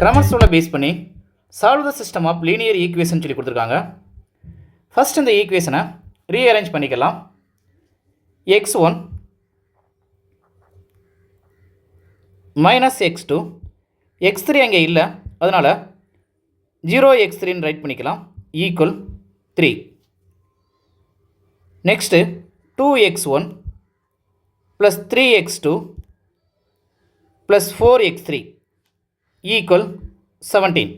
Grammar ரூலை base பண்ணி solve the system of linear equation சொல்லி கொடுத்துருக்காங்க. ஃபர்ஸ்ட் இந்த ஈக்குவேஷனை ரீஅரேஞ்ச் பண்ணிக்கலாம். x1 மைனஸ் x2, x3 அங்கே இல்லை, அதனால் 0x3ன்னு ரைட் பண்ணிக்கலாம், equal 3. Next 2x1 plus 3x2 plus 4x3 equal 17.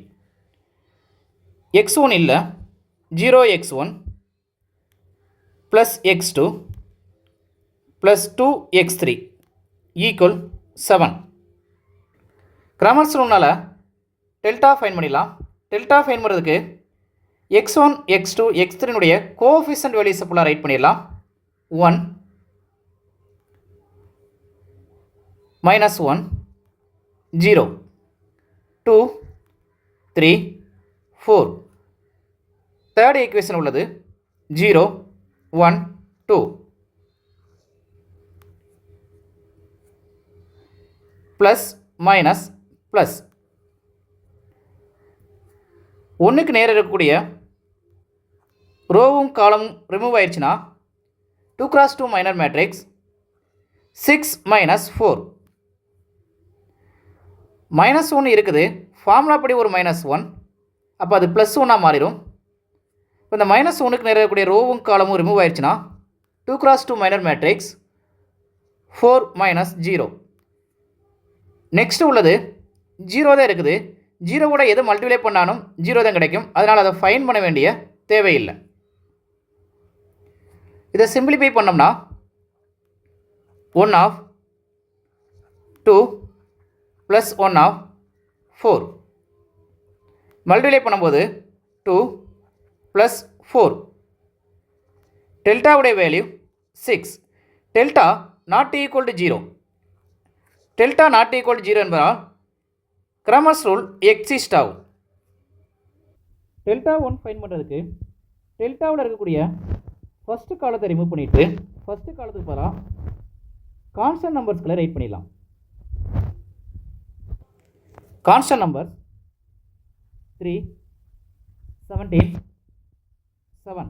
x1 இல்லை, 0x1 plus x2 plus 2x3 equal 7. Cramer ரூல்னால் டெல்டா ஃபைன் பண்ணிடலாம். டெல்டா ஃபைன் பண்ணுறதுக்கு x1 x2 x3னுடைய கோஎஃபிஷியன்ட் வேல்யூஸை ஃபுல்லாக ரைட் பண்ணிடலாம். 1 -1 0 2 3 4. தேர்ட் ஈக்குவேஷன் உள்ளது 0 1 2 ப்ளஸ் மைனஸ் ப்ளஸ். ஒன்றுக்கு நேரம் இருக்கக்கூடிய ரோவும் காலமும் ரிமூவ் ஆயிடுச்சுன்னா 2x2 மைனர் மேட்ரிக்ஸ் 6 -4. -1 இருக்குது, ஃபார்முலா படி ஒரு -1, அப்போ அது +1ஆக மாறிடும். இப்போ இந்த -1க்கு நேரம் இருக்கக்கூடிய ரோவும் காலமும் ரிமூவ் ஆயிடுச்சுன்னா 2x2 மைனர் மேட்ரிக்ஸ் 4 -0. நெக்ஸ்ட்டு உள்ளது 0 தான் இருக்குது, 0வோட எது மல்டிப்ளை பண்ணாலும் 0 தான் கிடைக்கும், அதனால் அதை ஃபைன் பண்ண வேண்டிய தேவையில்லை. இதை சிம்பிளிஃபை பண்ணோம்னா 1/2 ப்ளஸ் 1/4 மல்டிப்ளை பண்ணும்போது 2 ப்ளஸ் 4. டெல்டாவுடைய value 6. Delta not equal to 0. Delta not equal to 0 என்பதால் கிராமர்ஸ் ரூல் எக்ஸிஸ்ட் ஆகும். டெல்டா 1 ஃபைன் பண்ணுறதுக்கு டெல்டாவில் இருக்கக்கூடிய ஃபஸ்ட்டு காலத்தை ரிமூவ் பண்ணிவிட்டு ஃபஸ்ட்டு காலத்துக்கு பதிலாக கான்ஸ்டன்ட் நம்பர்ஸ்களை ரைட் பண்ணிடலாம். Constant number 3 17 7.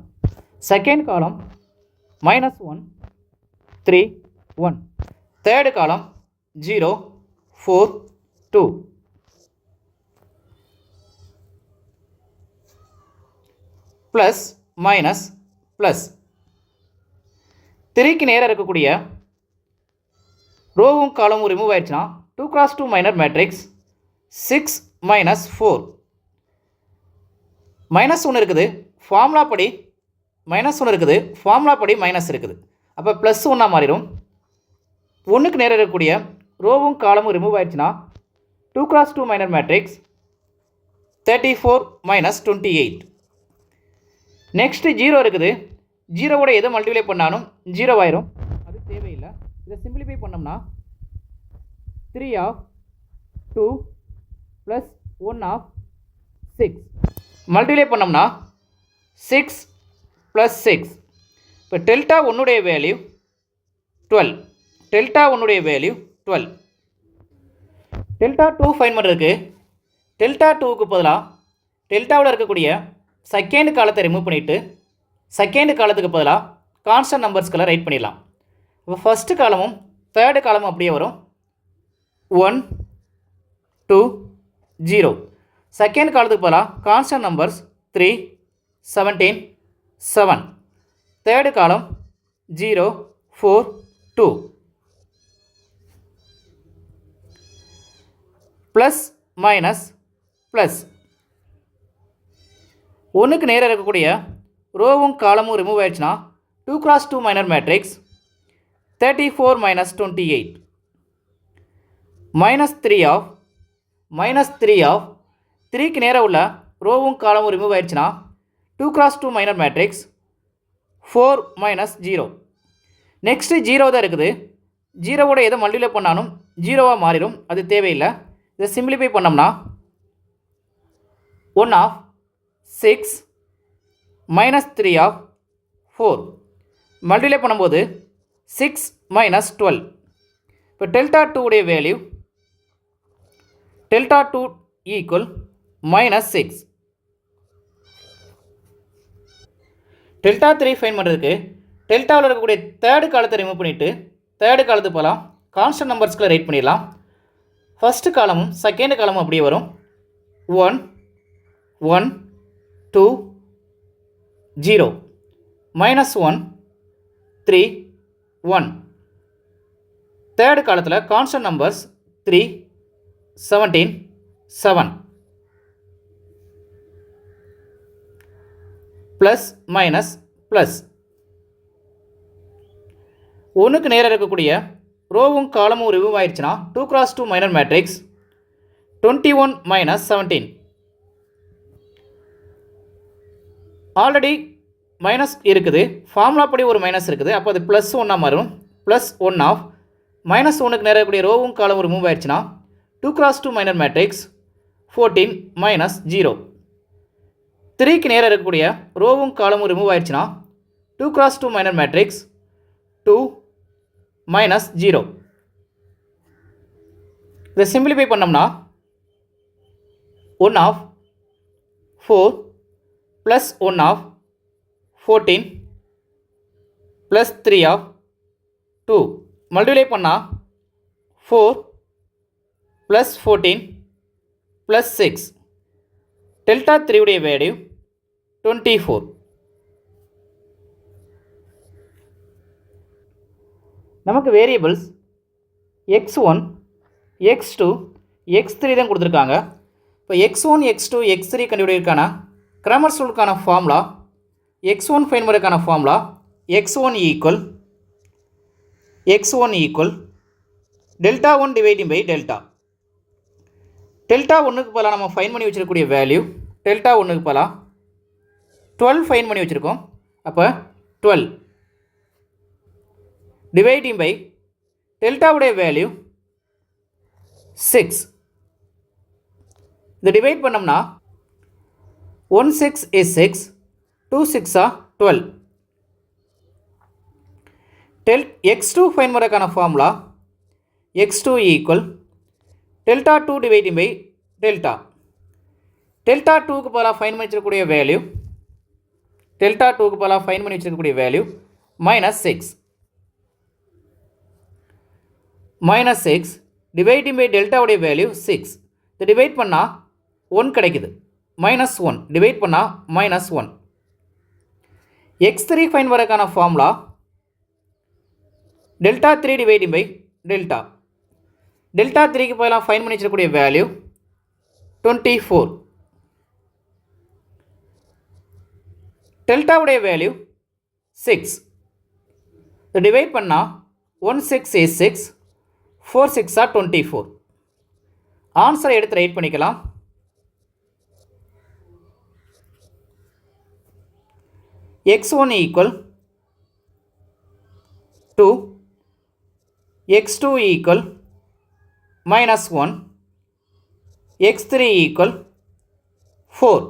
Second column -1 3 1. Third காலம் 0 4 2. Plus minus plus. 3க்கு நேராக இருக்கக்கூடிய ரோவும் காலமும் ரிமூவ் ஆயிடுச்சுன்னா 2x2 மைனர் மேட்ரிக்ஸ் 6 -4. -1 இருக்குது, ஃபார்முலா படி -1 இருக்குது, ஃபார்முலா படி மைனஸ் இருக்குது, அப்போ +1ஆக மாறிடும். 1க்கு நேராக இருக்கக்கூடிய ரோவும் காலமும் ரிமூவ் ஆயிடுச்சுன்னா 2x2 மைனர் மேட்ரிக்ஸ் 34 -28. நெக்ஸ்ட்டு 0 இருக்குது, 0வோட எதை மல்டிப்ளை பண்ணாலும் 0 ஆயிரும், அது தேவையில்லை. இதை சிம்பிளிஃபை பண்ணோம்னா 3/2 ப்ளஸ் 1/6 மல்டிப்ளை பண்ணோம்னா 6 + 6. இப்போ டெல்டா 1உடைய வேல்யூ 12. டெல்டா 1உடைய வேல்யூ 12. டெல்டா 2 ஃபைன் பண்ணுறதுக்கு டெல்டா 2க்கு பதிலாக டெல்டாவில் இருக்கக்கூடிய செகண்ட் காலத்தை ரிமூவ் பண்ணிவிட்டு செகண்ட் காலத்துக்கு பதிலாக கான்ஸ்டன்ட் நம்பர்ஸ்களை ரைட் பண்ணிடலாம். இப்போ ஃபஸ்ட்டு காலமும் தேர்டு காலமும் அப்படியே வரும் 1 2 0. செகண்ட் காலத்துக்கு பதிலாக கான்ஸ்டன்ட் நம்பர்ஸ் 3 17 7. தேர்டு காலம் 0 4 2. Plus minus plus. 1க்கு நேராக இருக்கக்கூடிய ரோவும் காலமும் ரிமூவ் ஆயிடுச்சுன்னா 2x2 மைனர் மேட்ரிக்ஸ் 34 -28. -3க்கு நேராக உள்ள ரோவும் காலமும் ரிமூவ் ஆயிடுச்சுன்னா 2x2 மைனர் மேட்ரிக்ஸ் 4 -0. நெக்ஸ்ட்டு 0 தான் இருக்குது, 0வோட எதை மல்டிப்ளை பண்ணாலும் 0ஆக மாறிடும், அது தேவையில்லை. இதை சிம்பிளிஃபை பண்ணோம்னா 1/6 -3/4 மல்டிப்ளை பண்ணும்போது 6 -12. இப்போ டெல்டா 2 உடைய value delta 2 equal -6. Delta 3 fine பண்ணுறதுக்கு டெல்டாவில் இருக்கக்கூடிய தேர்டு காலத்தை ரிமூவ் பண்ணிவிட்டு தேர்டு காலத்து போகலாம். கான்ஸ்டன்ட் நம்பர்ஸ்க்குள்ள ரைட் பண்ணிடலாம். ஃபஸ்ட்டு காலமும் செகண்ட் காலமும் அப்படியே வரும். 1 1 2 0 -1 3 1. தேர்டு காலத்தில் constant numbers 3 17 7 plus minus plus. ஒன்றுக்கு நேராக இருக்கக்கூடிய ரோவும் காலமும் ரிமூவ் ஆயிடுச்சுன்னா 2x2 minor matrix 21 - 17. Already minus இருக்குது, ஃபார்முலா படி ஒரு மைனஸ் இருக்குது, அப்போ அது +1 மாறும். +1 ஆஃப் -1க்கு நேராக இருக்கக்கூடிய ரோவும் காலமும் ரிமூவ் ஆயிடுச்சுன்னா 2x2 மைனர் மேட்ரிக்ஸ் 14 - 0. 3க்கு நேராக இருக்கக்கூடிய ரோவும் காலமும் ரிமூவ் ஆயிடுச்சுன்னா 2x2 மைனர் மேட்ரிக்ஸ் 2 - 0. இதை சிம்பிளிஃபை பண்ணோம்னா 1 ஆஃப் 4 +1 ஆஃப் 14 +3 ஆஃப் 2 மல்டிப்ளை பண்ணால் 4 + 14 + 6. டெல்டா 3 உடைய வேல்யூ 24. நமக்கு வேரியபிள்ஸ் x1 x2 x3 தான் கொடுத்துருக்காங்க. இப்போ x1 x2 x3 கண்டுபிடிக்கிறதுக்கான கிராமர்ஸ் ரூலுக்கான ஃபார்முலா, x1 ஃபைன் பண்ணுறதுக்கான formula x1 equal delta 1 dividing by delta. Delta 1க்கு பதிலாக நம்ம ஃபைன் பண்ணி வச்சிருக்கக்கூடிய வேல்யூ டெல்டா 1க்கு பதிலாக 12 ஃபைன் பண்ணி வச்சுருக்கோம். அப்போ 12 டிவைடிங் பை டெல்டாவுடைய வேல்யூ 6. இதை டிவைட் பண்ணோம்னா 1 6 is 6, 2 6 are 12. x2 ஃபைன் பண்ணுறதுக்கான formula x2 equal delta 2 dividing by delta. Delta 2க்கு பதிலாக ஃபைன் பண்ணி வச்சிருக்கக்கூடிய வேல்யூ -6 டிவைடிங் பை டெல்டாவுடைய வேல்யூ 6. இதை டிவைட் பண்ணால் 1 கிடைக்குது. -1 டிவைட் பண்ணால் -1. x3 ஃபைன் வரக்கான formula delta 3 dividing by delta. Delta 3க்கு பதிலாக ஃபைன் பண்ணி வச்சிருக்கக்கூடிய வேல்யூ 24. டெல்டாவுடைய வேல்யூ 6. இதை டிவைட் பண்ணால் 1 6 is 6, 4 6 are 24. ஆன்சரை எடுத்து ரைட் பண்ணிக்கலாம். x1 equal 2, x2 equal -1, x3 equal 4.